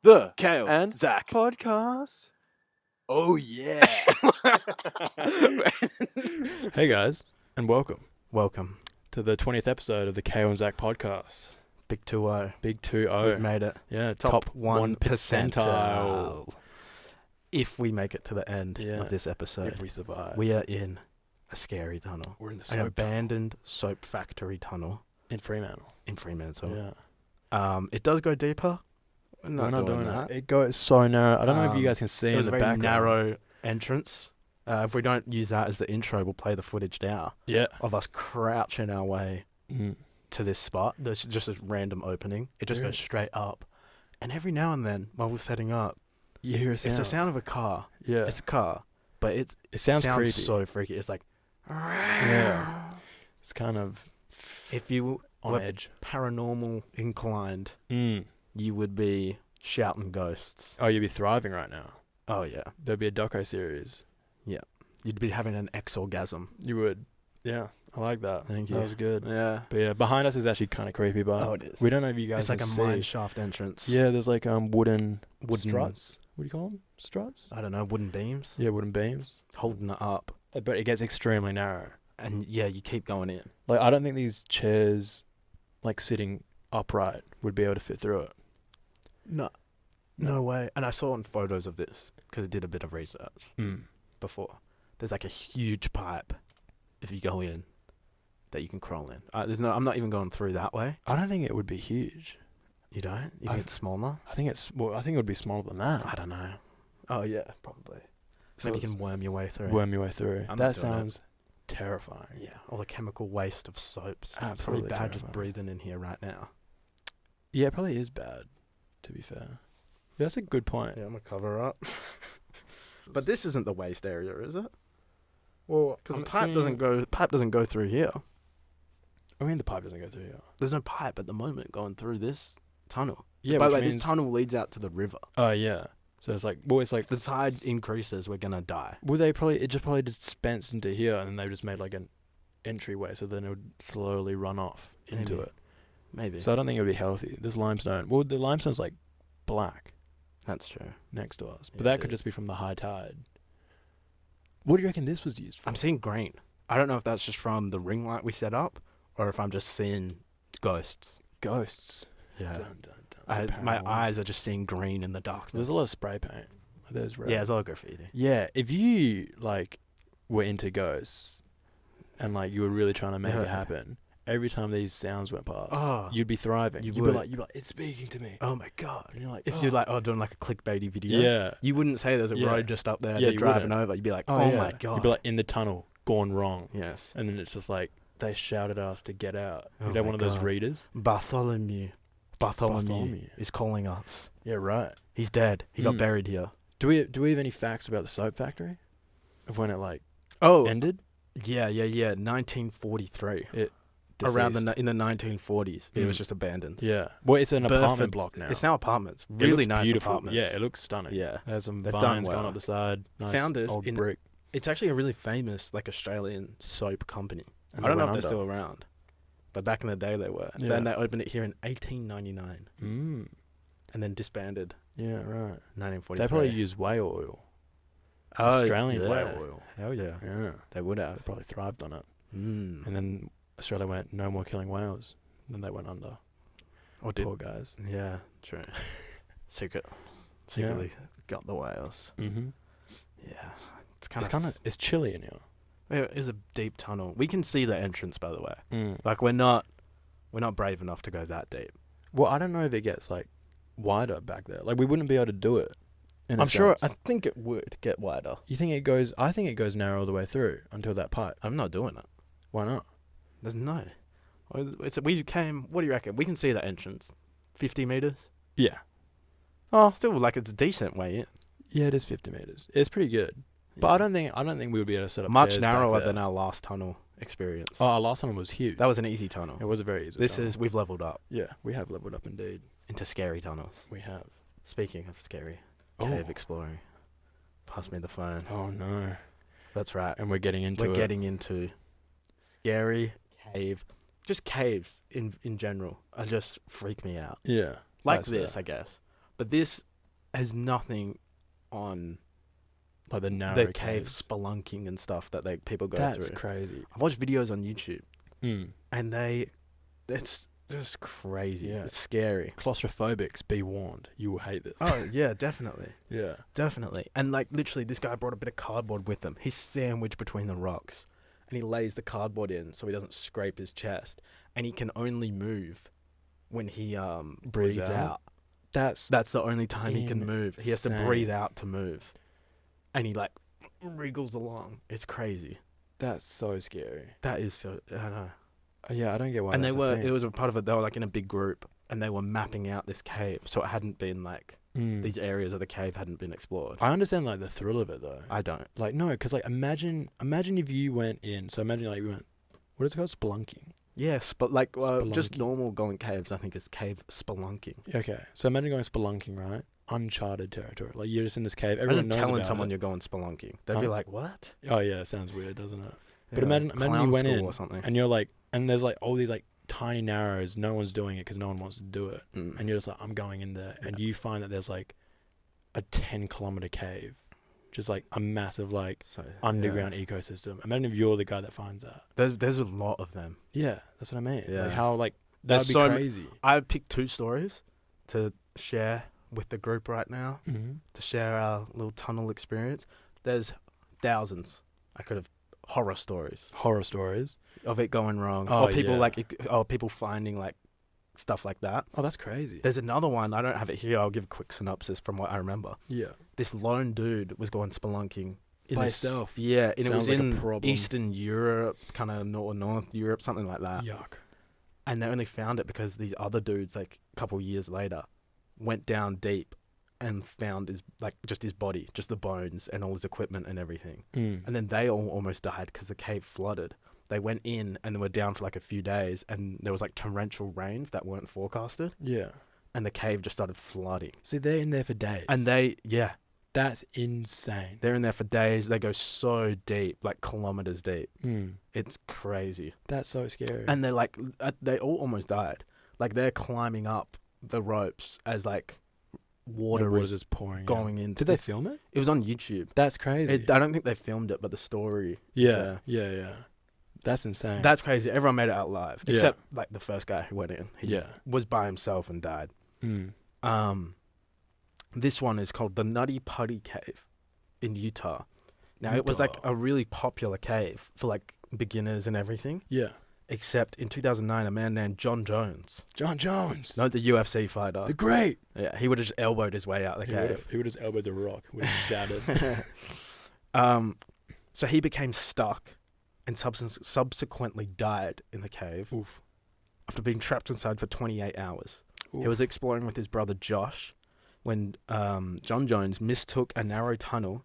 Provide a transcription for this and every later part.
the Cale and Zack podcast. Oh yeah. Hey guys, and welcome Welcome. to the 20th episode of the Cale and Zack podcast. Big 2-0. Big 2-0. We've made it. Yeah, Top one 1 percentile. If we make it to the end Yeah. of this episode, If we survive. we are in a scary tunnel. We're in the An soap abandoned soap factory tunnel in Fremantle. in Fremantle. Yeah. It does go deeper. We're We're not doing that. It goes so narrow. I don't know if you guys can see It in was the a very background. narrow entrance. If we don't use that as the intro, we'll play the footage now Yeah. of us crouching our way to this spot. There's just this random opening. It just goes straight up. And every now and then, while we're setting up, You hear a sound. it's the sound of a car. Yeah. It's a car, but it sounds creepy. so freaky. It's like, Yeah. It's kind of if you on were edge. paranormal inclined, you would be shouting ghosts. Oh, you'd be thriving right now. Oh yeah, There'd be a doco series. you'd be having an exorgasm. You would. Yeah. I like that. Thank That you. was good. Yeah. But yeah, behind us is actually kind of creepy, but Oh, it is. we don't know if you guys It's like a can see. mine shaft entrance. Yeah, there's like wooden Wooden- struts. What do you call them? Struts? I don't know, wooden beams Yeah, wooden beams. holding it up, But it gets extremely narrow. and yeah, you keep going in. Like I don't think these chairs, like sitting upright, would be able to fit through it. No way. And I saw in photos of this because I did a bit of research before. There's like a huge pipe if you go in that you can crawl in. I'm not even going through that way. I don't think it would be huge. You don't? You think it's smaller? I think it would be smaller than that. I don't know. Oh yeah, probably. So Maybe you can worm your way through. worm your way through. I'm not That doing it. sounds terrifying. Yeah, all the chemical waste of soaps. Absolutely It's probably bad just terrifying. breathing in here right now. Yeah, it probably is bad, to be fair. Yeah, that's a good point. Yeah, I'm gonna cover up. But this isn't the waste area, is it? Well, Because the pipe doesn't go through here. I mean, the pipe doesn't go through here. There's no pipe at the moment going through this tunnel. Yeah, But which like means, this tunnel leads out to the river. Oh yeah. So it's like, If the tide increases, we're gonna die. well, it just probably dispensed into here, and then they just made like an entryway, so then it would slowly run off into Maybe. it. Maybe. So I don't think it would be healthy. This limestone, well, the limestone's like black That's true. next to us, but Yeah, that it could is. just be from the high tide. What do you reckon this was used for? I'm seeing green. I don't know if that's just from the ring light we set up, or if I'm just seeing ghosts. Ghosts. Yeah. Dun, dun, dun. The My paranormal. eyes are just seeing green in the darkness. There's a lot of spray paint. There's red. Yeah, there's a lot of graffiti. Yeah, if you like were into ghosts and like you were really trying to make it Yeah. happen, every time these sounds went past, Oh, you'd be thriving. you You'd would. be like, it's speaking to me. Oh my god. And you're like, If you're like, doing like a clickbaity video, yeah, you wouldn't say there's a Yeah. road just up there. Yeah, They're you driving wouldn't. over. You'd be like, oh, oh yeah. my god. You'd be like in the tunnel, gone wrong, Yes. and then it's just like they shouted at us to get out. Oh You know, my one of those God. readers. Bartholomew Bartholomew. is calling us. Yeah, right. He's dead. He got Mm. buried here. Do we have any facts about the soap factory of when it like Oh, ended? yeah. 1943. Deceased. In the 1940s, it was Mm. just abandoned. Yeah. Well, it's an apartment Burford- block now. It's now apartments. It Really looks nice beautiful. apartments. Yeah, it looks stunning. Yeah. There's some They've done vines going well. up the side. Nice Founded old in- brick. It's actually a really famous like Australian soap company. And I don't they know if went they're under. still around, but back in the day they were. Yeah. Then they opened it here in 1899 Mm. and then disbanded Yeah, right. 1943. They probably use whale oil. Oh, Australian yeah. whale oil. Hell yeah. Yeah. They would They have. probably thrived on it. Mm. And then Australia went, no more killing whales. Then they went under. Or did. Poor guys. Yeah, true. Secretly got the whales. Mm-hmm. Yeah. It's chilly in here. It is a deep tunnel. We can see the entrance, by the way. Mm. Like we're not brave enough to go that deep. Well, I don't know if it gets like wider back there. Like we wouldn't be able to do it. in a I'm sure. I sense. think it would get wider. You think it goes? I think it goes narrow all the way through until that pipe. I'm not doing it. Why not? There's no. We came. What do you reckon? We can see the entrance. 50 meters. Yeah. Oh, still like it's a decent way in. Yeah, it is 50 meters. It's pretty good. But I don't think we would be able to set up Much chairs back narrower there. than our last tunnel experience. Oh, our last one was huge. That was an easy tunnel. It was a very easy. This tunnel. is we've leveled up Yeah, we have leveled up indeed. into scary tunnels. We have. Speaking of scary, Oh. cave exploring. Pass me the phone. Oh no. That's right. And we're getting into We're it. getting into scary cave. Just caves in general are just freak me out. Yeah. Like that's this, fair. I guess. But this has nothing on Like the narrow the cave caves. spelunking and stuff that people go That's through. crazy. I've watched videos on YouTube, Mm. and it's just crazy. Yeah. It's scary. Claustrophobics, be warned. You will hate this. Oh yeah, definitely, Yeah. definitely. And like literally, this guy brought a bit of cardboard with him. He's sandwiched between the rocks, and he lays the cardboard in so he doesn't scrape his chest. And he can only move when he breathes out. That's That's the only time he can move. He has to insane. breathe out to move, and he like wriggles along. It's crazy. That's so scary. That is so. I don't know. Yeah, I don't get why. And that's they a were. thing. It was a part of it. They were like in a big group, and they were mapping out this cave. So it hadn't been like these areas of the cave hadn't been explored. I understand like the thrill of it though. I don't. Like no, because like imagine if you went in. So imagine like you went. What is it called? Spelunking. Yes, but like just Spelunking. normal going caves, I think is cave spelunking. Okay, so imagine going spelunking, right? Uncharted territory. Like you're just in this cave. Everyone Imagine knows telling about someone it. you're going spelunking. They'd be Huh? like, "What?" Oh yeah, it sounds weird, doesn't it? But Yeah, imagine you clown went school in or something. and you're like, and there's like all these like tiny narrows. No one's doing it because no one wants to do it. Mm. And you're just like, I'm going in there, and you find that there's like a 10-kilometer cave, just like a massive like So underground ecosystem. Imagine if you're the guy that finds that. There's a lot of them. Yeah, that's what I mean. Yeah. Like how like There's that'd be so crazy. I picked 2 stories to share with the group right now Mm-hmm. to share our little tunnel experience. There's thousands. I could have horror stories Horror stories. of it going wrong, Oh, or people yeah. or people finding like stuff like that. Oh, that's crazy. There's another one. I don't have it here. I'll give a quick synopsis from what I remember. Yeah. This lone dude was going spelunking By himself? Yeah, and it was Sounds like a in problem. Eastern Europe, kind of North Europe, something like that. Yuck. And they only found it because these other dudes, like a couple years later, went down deep and found just his body, just the bones and all his equipment and everything. Mm. And then they all almost died because the cave flooded. They went in and they were down for like a few days, and there was like torrential rains that weren't forecasted, Yeah. and the cave just started flooding. See, they're in there for days. And That's insane. they're in there for days. They go so deep, like kilometers deep. Mm. It's crazy. That's so scary. And they're like, they all almost died. Like they're climbing up the ropes as like water water's is just pouring in. going into. Did they film it? It was on YouTube. That's crazy. I don't think they filmed it, but the story. yeah. That's insane. That's crazy. Everyone made it out alive, Yeah. except like the first guy who went in. He yeah. was by himself and died. Mm. This one is called the Nutty Putty Cave in Utah. Now it was like Utah. a really popular cave for like beginners and everything. Yeah. Except in 2009, a man named John Jones, John Jones. not the UFC fighter, The great. yeah, he would have just elbowed his way out of the cave. He would have just elbowed the rock. Would have shattered. So he became stuck and subsequently died in the cave Oof. after being trapped inside for 28 hours. Oof. He was exploring with his brother Josh when John Jones mistook a narrow tunnel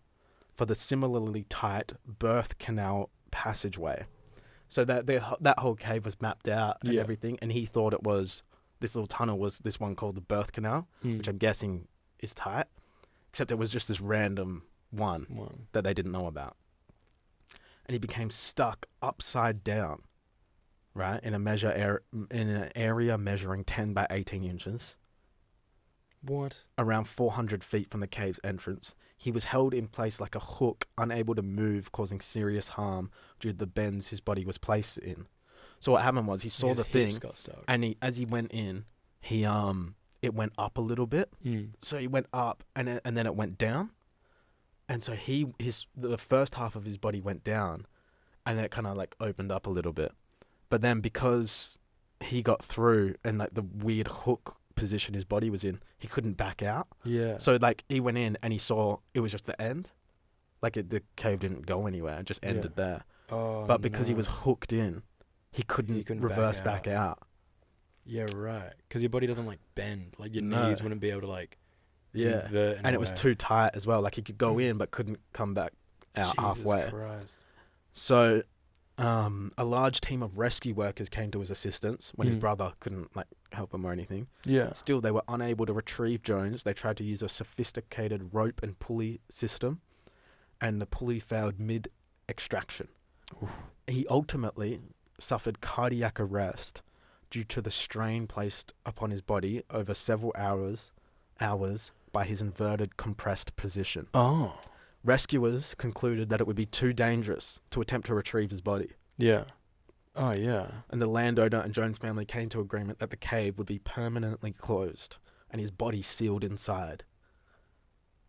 for the similarly tight birth canal passageway. So that whole cave was mapped out and Yeah. everything, and he thought it was this little tunnel was this one called the birth canal, which I'm guessing is tight, except it was just this random one that they didn't know about. And he became stuck upside down, right, in an area measuring 10 by 18 inches, What? around 400 feet from the cave's entrance. He was held in place like a hook, unable to move, causing serious harm due to the bends his body was placed in. So what happened was he saw His the hips thing, got stuck. and as he went in, it went up a little bit. So he went up, and then it went down. And so the first half of his body went down, and then it kind of like opened up a little bit. But then because he got through and like the weird hook position his body was in, he couldn't back out. Yeah. So like he went in and he saw it was just the end. Like the cave didn't go anywhere, it just ended there. Oh, But because he no. was hooked in, he couldn't reverse back out. Yeah, right. Because your body doesn't like bend. Like your No. knees wouldn't be able to like Yeah. invert in And a it was way. too tight as well. Like he could go in but couldn't come back out Jesus halfway. Christ. So a large team of rescue workers came to his assistance when his brother couldn't like help him or anything. Yeah. Still, they were unable to retrieve Jones. They tried to use a sophisticated rope and pulley system, and the pulley failed mid-extraction. He ultimately suffered cardiac arrest due to the strain placed upon his body over several hours by his inverted, compressed position. Oh. Rescuers concluded that it would be too dangerous to attempt to retrieve his body. Yeah. Oh, yeah. And the landowner and Jones' family came to agreement that the cave would be permanently closed and his body sealed inside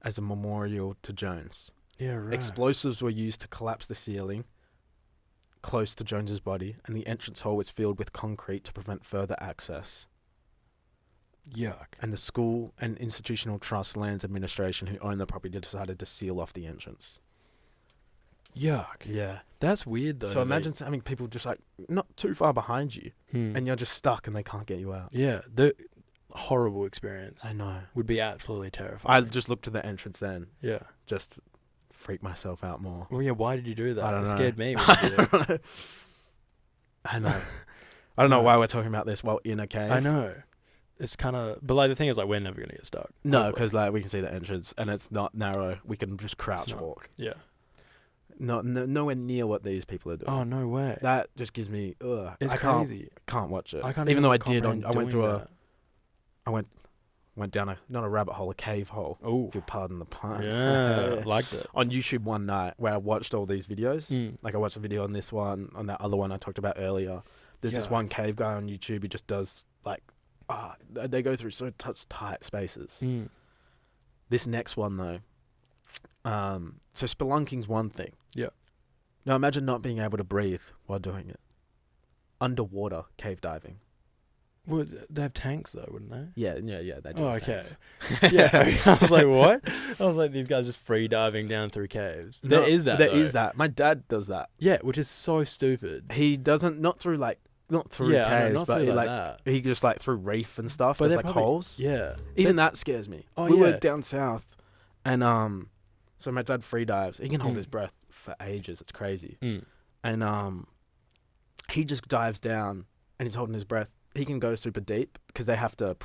as a memorial to Jones. Yeah, right. Explosives were used to collapse the ceiling close to Jones's body, and the entrance hole was filled with concrete to prevent further access. Yuck. And the school and institutional trust lands administration who own the property decided to seal off the entrance. Yuck. Yeah. That's weird, though. So imagine having people just like not too far behind you and you're just stuck and they can't get you out. Yeah, the horrible experience. I know. Would be absolutely terrifying. I just looked to the entrance then. Yeah. Just freak myself out more. Well, yeah, why did you do that? I don't know. It scared me when you did it. I know. I don't know why we're talking about this while in a cave. I know. It's kind of... But, like, the thing is, like, we're never going to get stuck. No, because, like, we can see the entrance and it's not narrow. We can just crouch walk. Yeah. Nowhere near what these people are doing. Oh, no way. That just gives me... Ugh. It's I crazy. Can't watch it. I can't even though I comprehend did. I went through that. I went down not a rabbit hole, a cave hole. Oh. If you pardon the pun. Yeah. Liked it. On YouTube one night where I watched all these videos. Mm. Like I watched a video on this one, on that other one I talked about earlier. There's this one cave guy on YouTube who just does like... they go through so tight spaces. Mm. This next one though, so spelunking's one thing. Yeah. Now imagine not being able to breathe while doing it. Underwater cave diving. Well, they have tanks though, wouldn't they? Yeah, they do. Oh, have okay. tanks. Yeah. I was like, what? I was like, these guys just free diving down through caves. There is that. There is that. My dad does that. Yeah, which is so stupid. He doesn't not through Yeah, caves, not but through he like that. he just like through reef and stuff. But There's they're like probably- holes. Yeah. Even that scares me. Oh, We yeah. were down south, and so my dad free dives. He can hold his breath for ages. It's crazy. Mm. And he just dives down and he's holding his breath. He can go super deep because they have to.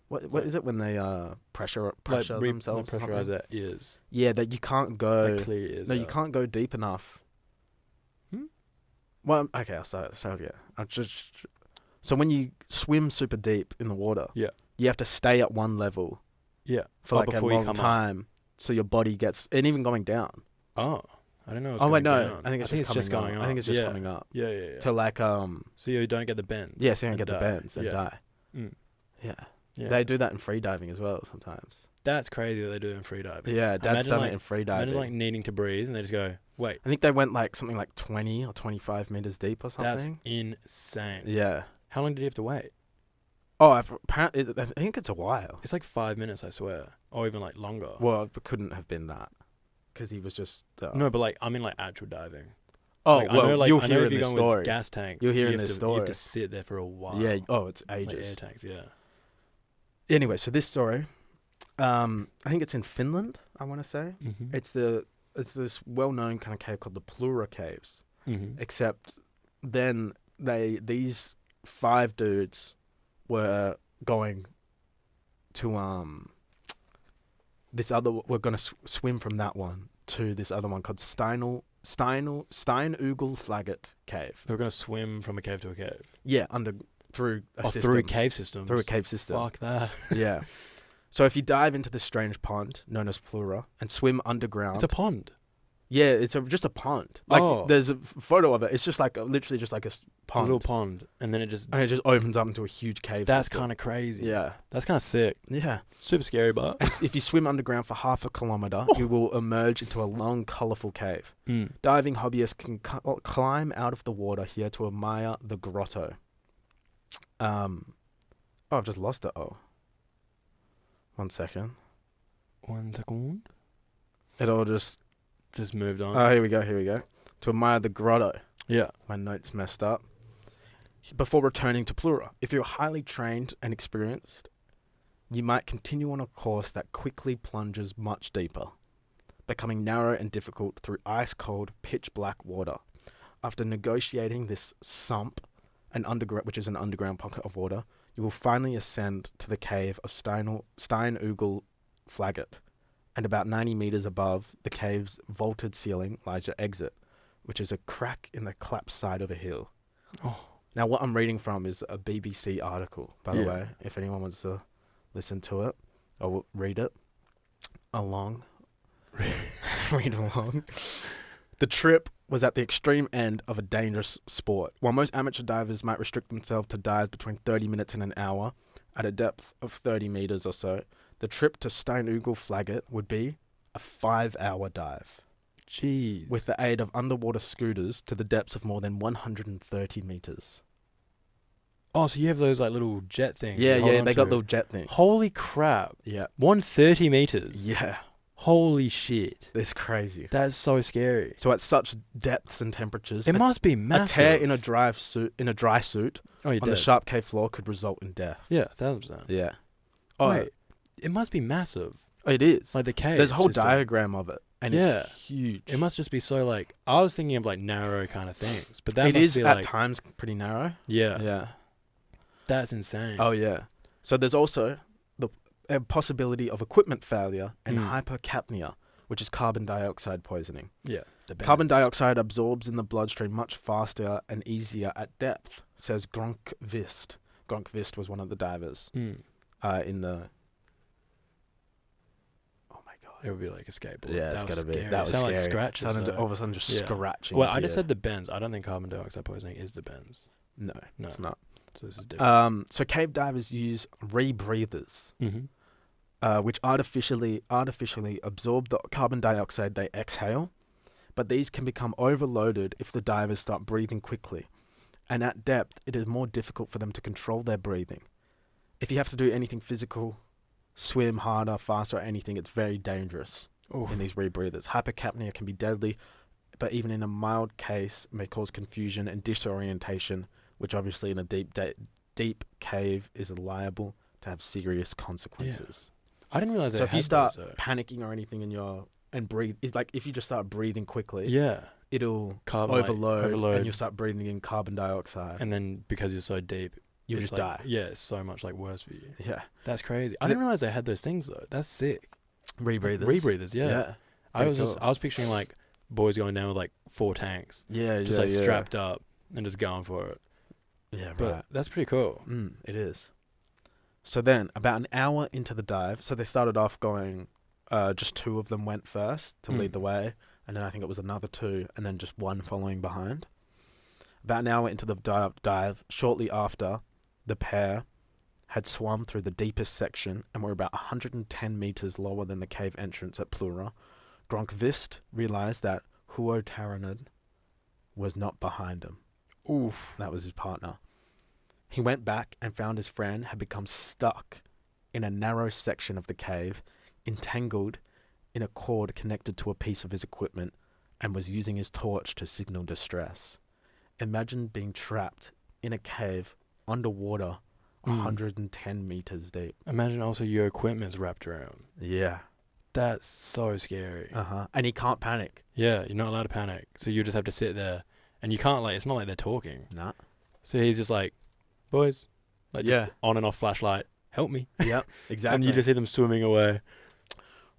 What is it when they pressure Like, themselves? or pressurize something? their ears. Yeah, that you can't go. Like clear ears. No, you can't go deep enough. Well, okay, I'll start. So yeah, so when you swim super deep in the water, you have to stay at one level. Yeah. For like a before you long come time, so your body gets, and even going down. Oh, I don't know. Oh wait, no, down. I think it's just coming up. I think it's just coming up. Yeah. To like So you don't get the bends. Yeah, so you don't get the bends and die. Mm. Yeah. Yeah. They do that in free diving as well sometimes. That's crazy that they do it in free diving. Yeah, Dad's Imagine, done like- it in free diving. Imagine like needing to breathe and they just go, wait. I think they went like something like 20 or 25 meters deep or That's something. insane. Yeah. How long did you have to wait? Oh, apparently, I think it's a while. It's like 5 minutes, I swear. Or even like longer. Well, it couldn't have been that. Because he was just... No, but like, I mean like actual diving. Oh, like, well, I know, like, you'll I know hear if in you're this going story. with gas tanks. You'll hear you in have this to, You have story. to sit there for a while. Yeah, it's Like ages. air tanks, yeah. Anyway, so this story, I think it's in Finland, I want to say. Mm-hmm. It's this well-known kind of cave called the Plura Caves. Mm-hmm. Except then these 5 dudes were going to we're going to swim from that one to this other one called Steinugel Flagget Cave. They were going to swim from a cave to a cave. Yeah, through a system. Through cave systems. Through a cave system. Fuck that. Yeah. So if you dive into this strange pond known as Plura and swim underground... It's a pond. Yeah, it's just a pond. Like, there's a photo of it. It's just like, literally just like a pond. A little pond. And then it just opens up into a huge cave That's system. kind of crazy. Yeah. That's kind of sick. Yeah. Super scary, but... If you swim underground for half a kilometre, you will emerge into a long, colourful cave. Mm. Diving hobbyists can climb out of the water here to admire the grotto. I've just lost it. Oh. 1 second. 1 second. It all just moved on. Oh, here we go. To admire the grotto. Yeah. My notes messed up. Before returning to Plura, if you're highly trained and experienced, you might continue on a course that quickly plunges much deeper, becoming narrow and difficult through ice-cold, pitch-black water. After negotiating this sump, which is an underground pocket of water, you will finally ascend to the cave of Steinugel Flagget, and about 90 meters above the cave's vaulted ceiling lies your exit, which is a crack in the collapsed side of a hill. Oh. Now, what I'm reading from is a BBC article, by the way, if anyone wants to listen to it. I'll read it along. Read along. The trip was at the extreme end of a dangerous sport. While most amateur divers might restrict themselves to dives between 30 minutes and an hour at a depth of 30 meters or so, the trip to Steinugel-Flagget would be a 5-hour dive. Jeez. With the aid of underwater scooters to the depths of more than 130 meters. Oh, so you have those like little jet things. Yeah, they got little jet things. Holy crap. Yeah. 130 meters. Yeah. Holy shit. It's crazy. That's so scary. So at such depths and temperatures, It must be massive. a tear in a dry suit oh, you're on dead. the sharp cave floor could result in death. Yeah, 1,000%. Yeah. Wait, it must be massive. It is. Like the cave. There's a whole system. diagram of it, and it's huge. It must just be so like, I was thinking of like narrow kind of things, but that It must is be at like, times pretty narrow. yeah, Yeah. that's insane. Oh yeah. So there's also the possibility of equipment failure and hypercapnia, which is carbon dioxide poisoning. Yeah. Carbon dioxide absorbs in the bloodstream much faster and easier at depth, says Gronkvist. Gronkvist was one of the divers in the... Oh my God. It would be like a skateboard. Yeah, that it's was got to be. scary. That was Sound scary. like scratches. All of a sudden just scratching. Well, I just appeared. said the bends. I don't think carbon dioxide poisoning is the bends. No, it's not. So this is different. So cave divers use rebreathers, which artificially absorb the carbon dioxide they exhale, but these can become overloaded if the divers start breathing quickly. And at depth, it is more difficult for them to control their breathing. If you have to do anything physical, swim harder, faster, or anything, it's very dangerous in these rebreathers. Hypercapnia can be deadly, but even in a mild case, may cause confusion and disorientation, which obviously in a deep cave is liable to have serious consequences. I didn't realize. So if you start panicking or anything and breathe, it's like if you just start breathing quickly, it'll overload and you'll start breathing in carbon dioxide. And then because you're so deep, you'll just die. Yeah, it's so much like worse for you. Yeah, that's crazy. I didn't realize they had those things though. That's sick. Rebreathers, yeah. I was picturing like boys going down with like 4 tanks. Yeah, just strapped up and just going for it. Yeah, but right. That's pretty cool. It is. So then, about an hour into the dive, so they started off going, just 2 of them went first to lead the way, and then I think it was another 2, and then just 1 following behind. About an hour into the dive, shortly after, the pair had swum through the deepest section and were about 110 meters lower than the cave entrance at Plura. Gronkvist realized that Huo Taranen was not behind him. Oof. That was his partner. He went back and found his friend had become stuck in a narrow section of the cave, entangled in a cord connected to a piece of his equipment, and was using his torch to signal distress. Imagine being trapped in a cave underwater 110 meters deep. Imagine also your equipment's wrapped around. Yeah. That's so scary. And he can't panic. Yeah, you're not allowed to panic. So you just have to sit there. And you can't, like, it's not like they're talking. Nah. So he's just like, boys, like, just on and off flashlight, help me. Yep, exactly. And you just see them swimming away.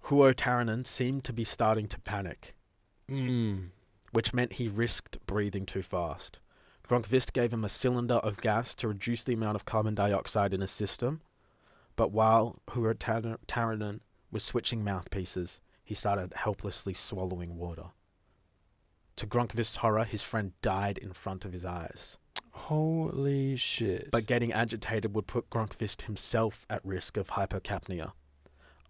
Huo Taranen seemed to be starting to panic, which meant he risked breathing too fast. Gronkvist gave him a cylinder of gas to reduce the amount of carbon dioxide in his system, but while Huo Taranen was switching mouthpieces, he started helplessly swallowing water. To Gronkvist's horror, his friend died in front of his eyes. Holy shit. But getting agitated would put Gronkvist himself at risk of hypocapnia.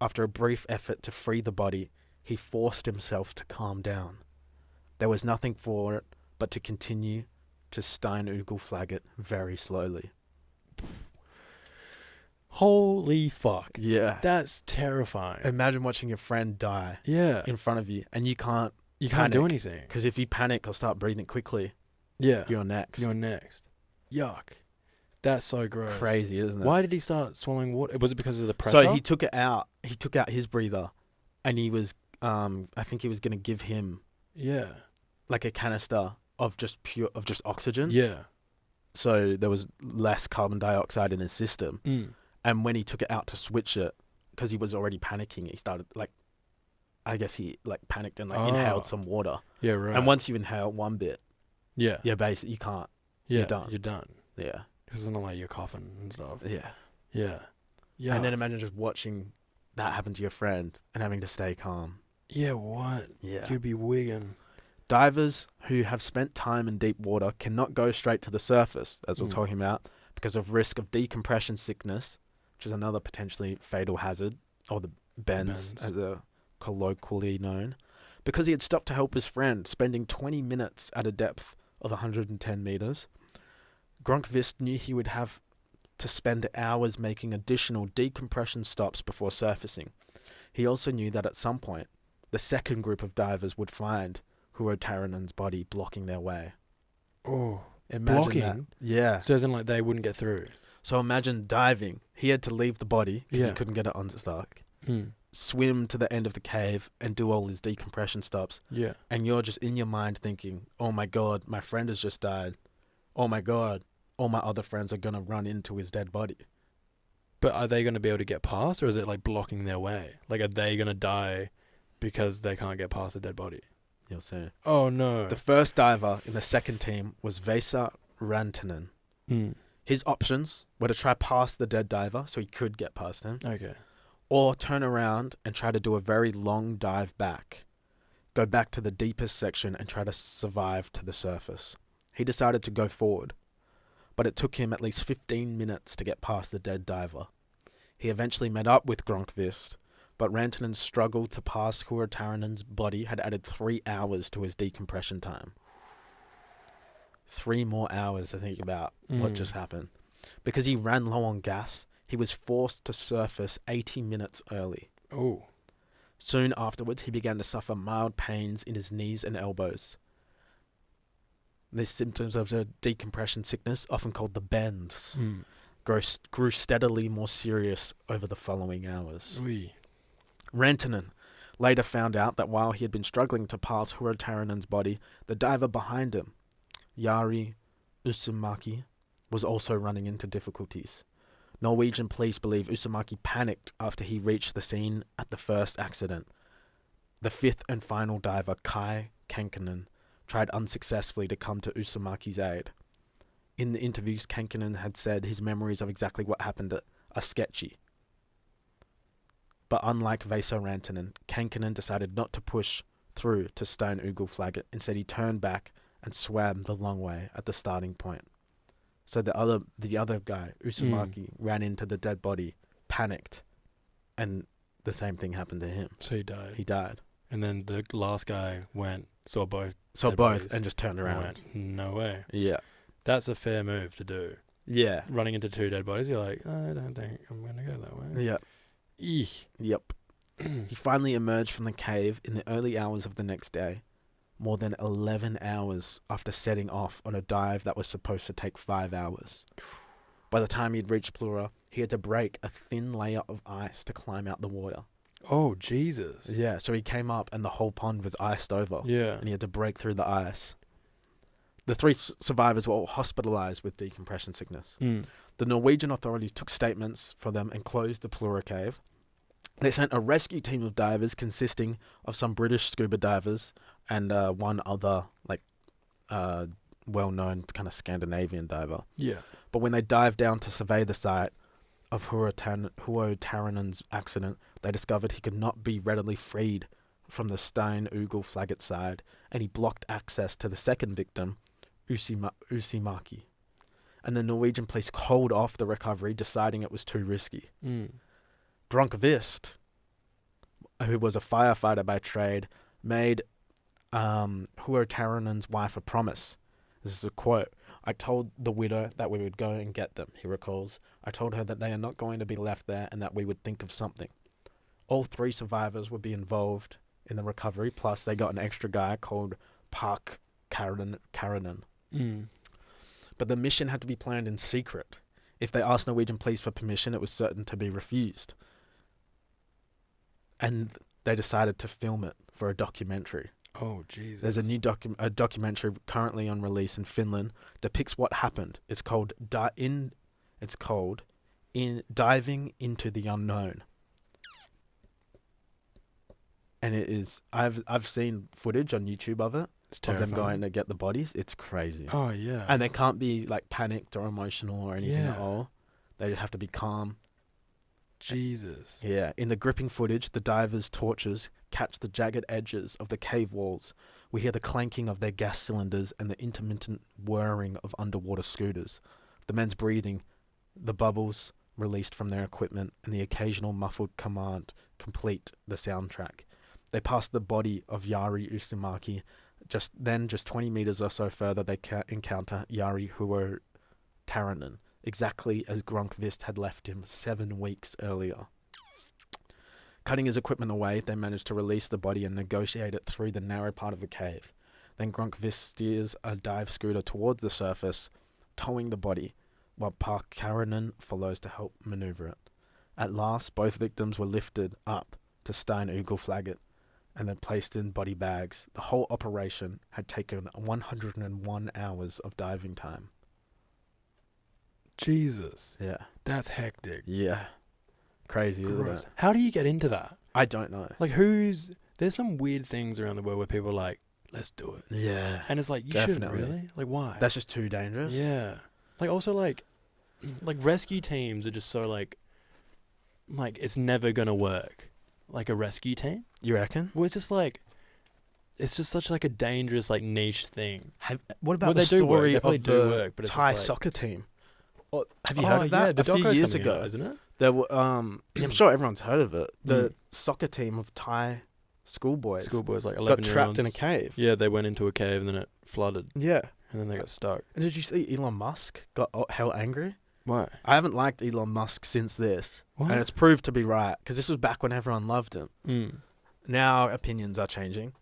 After a brief effort to free the body, he forced himself to calm down. There was nothing for it but to continue to Steinugel-Flagget very slowly. Holy fuck. Yeah. That's terrifying. Imagine watching your friend die in front of you and you can't do anything. Because if you panic or start breathing quickly, you're next. Yuck. That's so gross. Crazy, isn't it? Why did he start swallowing water? Was it because of the pressure? So he took it out. He took out his breather, and he was, I think he was going to give him, like a canister of just oxygen. Yeah. So there was less carbon dioxide in his system, and when he took it out to switch it, because he was already panicking, he started I guess he panicked and inhaled some water. Yeah, right. And once you inhale one bit, basically you can't. Yeah, you're done. Yeah. Because it's not like you're coughing and stuff. Yeah. Yeah. Yeah. And then imagine just watching that happened to your friend and having to stay calm. Yeah, what? Yeah. You'd be wigging. Divers who have spent time in deep water cannot go straight to the surface, as we're talking about, because of risk of decompression sickness, which is another potentially fatal hazard, or the bends, as a colloquially known. Because he had stopped to help his friend, spending 20 minutes at a depth of 110 meters, Gronkvist knew he would have to spend hours making additional decompression stops before surfacing. He also knew that at some point, the second group of divers would find Huotaranen's body blocking their way. Oh, imagine blocking? That. Yeah. So as in like they wouldn't get through. So imagine diving. He had to leave the body because he couldn't get it unstuck. Swim to the end of the cave and do all his decompression stops. Yeah. And you're just in your mind thinking, oh my God, my friend has just died. Oh my God, all my other friends are going to run into his dead body. But are they going to be able to get past, or is it like blocking their way? Like, are they going to die because they can't get past the dead body? You'll see. Oh no. The first diver in the second team was Vesa Rantanen. His options were to try past the dead diver so he could get past him. Okay. Or turn around and try to do a very long dive back. Go back to the deepest section and try to survive to the surface. He decided to go forward, but it took him at least 15 minutes to get past the dead diver. He eventually met up with Gronkvist, but Rantanen's struggle to pass Huotaranen's body had added 3 hours to his decompression time. 3 more hours to think about what just happened. Because he ran low on gas, he was forced to surface 80 minutes early. Oh. Soon afterwards, he began to suffer mild pains in his knees and elbows. These symptoms of the decompression sickness, often called the bends, grew steadily more serious over the following hours. Oui. Rantanen later found out that while he had been struggling to pass Huotaranen's body, the diver behind him, Jari Usumaki, was also running into difficulties. Norwegian police believe Usumaki panicked after he reached the scene at the first accident. The fifth and final diver, Kai Kankinen, tried unsuccessfully to come to Usumaki's aid. In the interviews, Kankinen had said his memories of exactly what happened are sketchy. But unlike Vesa Rantanen, Kankinen decided not to push through to Stone Ugle Flagget. Instead, he turned back and swam the long way at the starting point. So the other guy, Usumaki, ran into the dead body, panicked, and the same thing happened to him. So he died. He died. And then the last guy saw both, and just turned around. Went, no way. Yeah. That's a fair move to do. Yeah. Running into 2 dead bodies, you're like, I don't think I'm going to go that way. Yeah. Eek. Yep. He finally emerged from the cave in the early hours of the next day, more than 11 hours after setting off on a dive that was supposed to take 5 hours. By the time he'd reached Plura, he had to break a thin layer of ice to climb out the water. Oh, Jesus. Yeah, so he came up and the whole pond was iced over. Yeah. And he had to break through the ice. The 3 survivors were all hospitalized with decompression sickness. The Norwegian authorities took statements for them and closed the Plura cave. They sent a rescue team of divers consisting of some British scuba divers and one other well-known kind of Scandinavian diver. Yeah. But when they dived down to survey the site of Huotaranen's accident, they discovered he could not be readily freed from the Stein Ugle Flagget side, and he blocked access to the second victim, Usimaki. And the Norwegian police called off the recovery, deciding it was too risky. Gronkvist, who was a firefighter by trade, made Huotaranen's wife a promise. This is a quote. I told the widow that we would go and get them, he recalls. I told her that they are not going to be left there and that we would think of something. All 3 survivors would be involved in the recovery, plus they got an extra guy called Park Karanen. But the mission had to be planned in secret. If they asked Norwegian police for permission, it was certain to be refused. And they decided to film it for a documentary. Oh, Jesus. There's a new documentary currently on release in Finland, depicts what happened. It's called Diving into the Unknown. And it is I've seen footage on YouTube of it. It's terrifying. Of them going to get the bodies. It's crazy. Oh, yeah. And they can't be like panicked or emotional or anything at all. They just have to be calm, Jesus. Yeah. In the gripping footage, the divers' torches catch the jagged edges of the cave walls. We hear the clanking of their gas cylinders and the intermittent whirring of underwater scooters. The men's breathing, the bubbles released from their equipment, and the occasional muffled command complete the soundtrack. They pass the body of Yari Uzumaki. Just 20 meters or so further, they encounter Yari Huo Taranen, exactly as Gronkvist had left him 7 weeks earlier. Cutting his equipment away, they manage to release the body and negotiate it through the narrow part of the cave. Then Gronkvist steers a dive scooter towards the surface, towing the body, while Park Karanen follows to help maneuver it. At last, both victims were lifted up to Stein Eagle Flagget and then placed in body bags. The whole operation had taken 101 hours of diving time. Jesus. Yeah. That's hectic. Yeah. Crazy, isn't it? How do you get into that? I don't know. Like, there's some weird things around the world where people are like, let's do it. Yeah. And it's like, you shouldn't really. Like, why? That's just too dangerous. Yeah. Like, also, like rescue teams are just so, like, it's never going to work. Like, a rescue team? You reckon? Well, it's just, like, it's just such, like, a dangerous, like, niche thing. What about the story of the but Thai soccer team? Have you heard of that? The a few years ago, ago, isn't it? There were, I'm sure everyone's heard of it. The soccer team of Thai schoolboys like 11 got trapped in a cave. Yeah, they went into a cave and then it flooded. Yeah. And then they got stuck. And did you see Elon Musk got hell angry? Why? I haven't liked Elon Musk since this. What? And it's proved to be right, because this was back when everyone loved him. Now opinions are changing.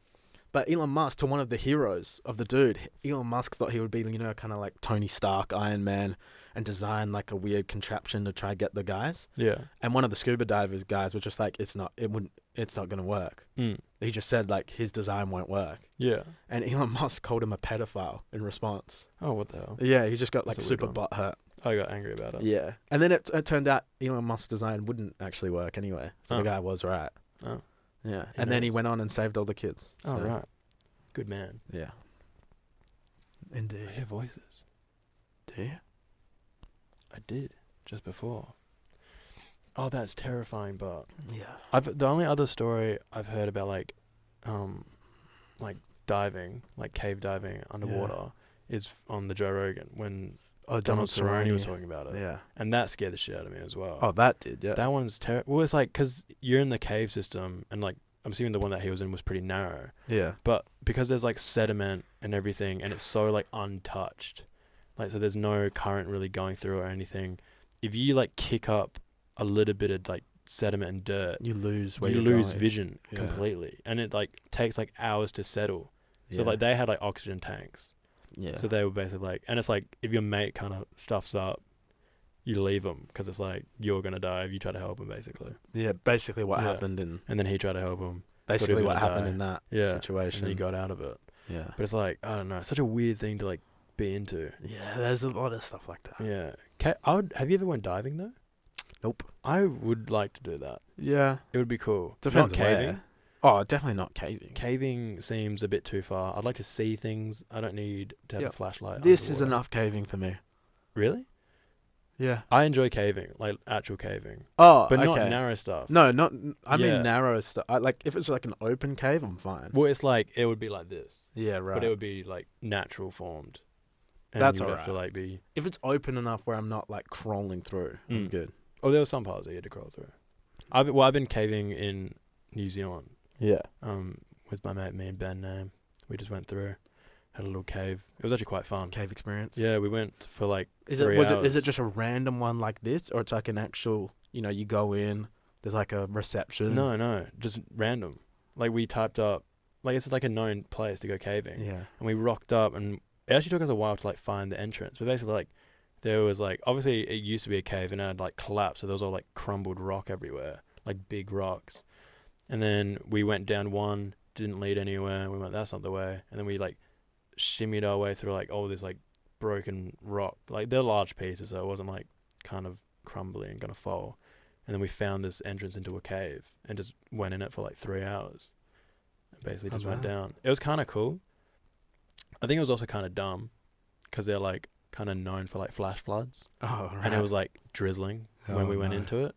But Elon Musk, to one of the heroes of the dude, Elon Musk thought he would be, kind of like Tony Stark, Iron Man, and design like a weird contraption to try get the guys. Yeah. And one of the scuba divers guys was just like, it's not going to work. He just said like his design won't work. Yeah. And Elon Musk called him a pedophile in response. Oh, what the hell? Yeah, he just got like super butthurt. I got angry about it. Yeah. And then it turned out Elon Musk's design wouldn't actually work anyway. So the guy was right. Oh. Yeah. And then he went on and saved all the kids. So. Oh, right. Good man. Yeah. Indeed. I hear voices. Do you? I did. Just before. Oh, that's terrifying, but... Yeah. The only other story I've heard about, like diving, like cave diving underwater, is on the Joe Rogan, when Donald Cerrone was talking about it. Yeah. And that scared the shit out of me as well. Oh, that did, yeah. That one's terrible. Well, it's like, because you're in the cave system, and like, I'm assuming the one that he was in was pretty narrow. Yeah. But because there's like sediment and everything, and it's so like untouched, like, so there's no current really going through or anything. If you like kick up a little bit of like sediment and dirt, you lose vision completely, and it like takes like hours to settle. So like they had like oxygen tanks. Yeah. So they were basically like, and it's like if your mate kind of stuffs up, you leave him, because it's like you're gonna die if you try to help him, basically. Yeah, basically what happened in. And then he tried to help him. Basically what happened in that situation. And he got out of it. Yeah. But it's like, I don't know, it's such a weird thing to like be into. Yeah, there's a lot of stuff like that. Yeah. Have you ever went diving though? Nope. I would like to do that. Yeah. It would be cool. Depends not caving. Where. Oh, definitely not caving. Caving seems a bit too far. I'd like to see things. I don't need to have a flashlight. This is enough caving for me. Really? Yeah. I enjoy caving, like actual caving. Oh, but not narrow stuff. No, not. I mean narrow stuff. Like if it's like an open cave, I'm fine. Well, it's like it would be like this. Yeah, right. But it would be like natural formed. And that's you would alright. have to like be. If it's open enough where I'm not like crawling through, I'm good. Oh, there were some parts that you had to crawl through. I've been caving in New Zealand. Yeah. With my mate, me and Ben. We just went through, had a little cave. It was actually quite fun. Cave experience. Yeah, we went for like Is 3 hours. Is it just a random one like this, or it's like an actual? You go in. There's like a reception. No, just random. Like we typed up, like it's like a known place to go caving. Yeah. And we rocked up, and it actually took us a while to like find the entrance. But basically, like there was like, obviously it used to be a cave and it had like collapsed, so there was all like crumbled rock everywhere, like big rocks. And then we went down one, didn't lead anywhere. We went, that's not the way. And then we like shimmied our way through like all this like broken rock. Like they're large pieces, so it wasn't like kind of crumbly and gonna fall. And then we found this entrance into a cave and just went in it for like 3 hours. And basically just went down. It was kind of cool. I think it was also kind of dumb, because they're like kind of known for like flash floods. Oh, right. And it was like drizzling when we went into it.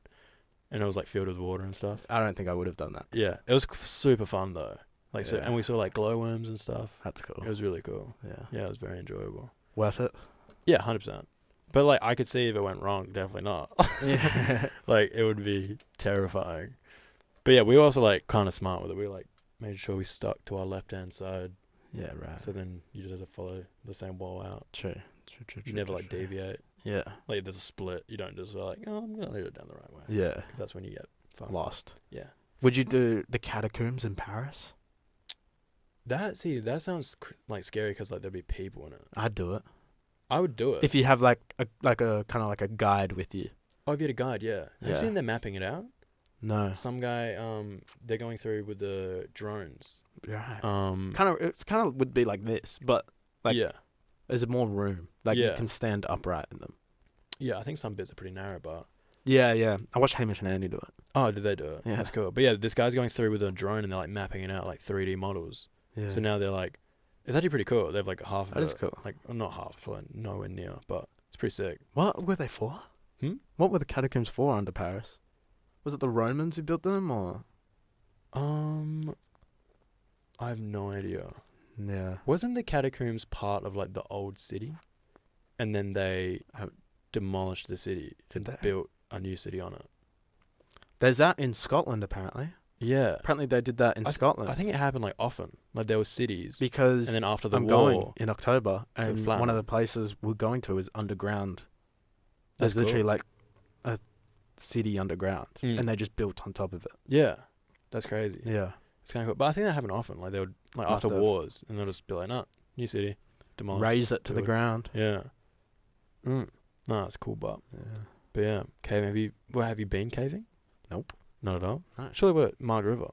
and it was like filled with water and stuff. I don't think I would have done that. Yeah, it was super fun though. Like so, Yeah. and we saw like glowworms and stuff. That's cool. It was really cool. Yeah. Yeah, it was very enjoyable. Worth it? Yeah, 100%. But like, I could see if it went wrong. Definitely not. Yeah. Like, it would be terrifying. But yeah, we were also like kind of smart with it. We like made sure we stuck to our left-hand side. Yeah, right. So then you just have to follow the same wall out. True. You never like deviate. Yeah. Like, if there's a split, you don't just like, oh, I'm gonna go down the right way. Yeah. Because that's when you get fucked. Lost. Yeah. Would you do the catacombs in Paris? That sounds like scary because like there'd be people in it. I'd do it. I would do it if you have like a kind of like a guide with you. Oh, if you had a guide, yeah. Have you Yeah. seen them mapping it out? No. Some guy, they're going through with the drones. Right. It's kind of would be like this, but like yeah, there's more room. Like you Yeah. can stand upright in them. yeah. I think some bits are pretty narrow, but Yeah. I watched Hamish and Andy do it. oh, did they do it? Yeah. That's cool. But yeah, this guy's going through with a drone and they're like mapping it out like 3D models. Yeah. So now they're like, it's actually pretty cool. They have like half of That is it. cool. Like, well, not half, but like nowhere near, but it's pretty sick. What were they for? What were the catacombs for under Paris? Was it the Romans who built them, or? I have no idea. Yeah. Wasn't the catacombs part of like the old city, and then they demolished the city to Did they? build a new city on it? There's that in Scotland, apparently. Yeah, Apparently they did that in Scotland. I think it happened like often. Like there were cities, because and then after the I'm war, going in October, and flatten one of it. the places we're going to is underground. That's There's literally cool. like a city underground, and they just built on top of it. Yeah, that's crazy. Yeah. It's kind of cool, but I think that happened often. Like they would like Must after have. wars, and they'll just be like, "No, new city, demolished." Raise it to the Build. ground. Yeah. No, that's cool, but yeah, caving. Have you been caving? Nope. Not at all. No. Surely we're at Marg River.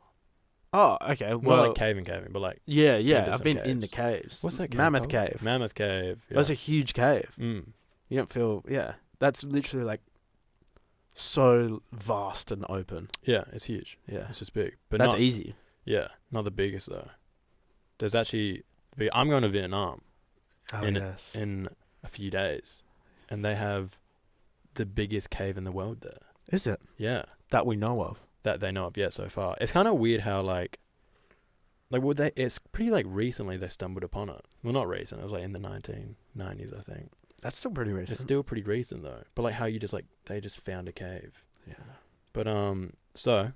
Oh, okay. Well, Well, not like caving, but like yeah. into I've some been in the caves. caves. What's that cave Mammoth called? Cave. Mammoth Cave. Yeah. That's a huge cave. You You don't feel. Yeah. That's literally like so vast and open. Yeah, it's huge. Yeah. It's just big, but That's not, easy. Yeah, not the biggest though. There's actually. I'm going to Vietnam Oh, in yes. in a few days, and they have the biggest cave in the world there. Is it? Yeah. That we know of. That they know of yet so far. It's kind of weird how like would they? It's pretty like recently they stumbled upon it. Well, not recent. It was like in the 1990s, I think. That's still pretty recent. It's still pretty recent though. But like how you just like they just found a cave. Yeah. But so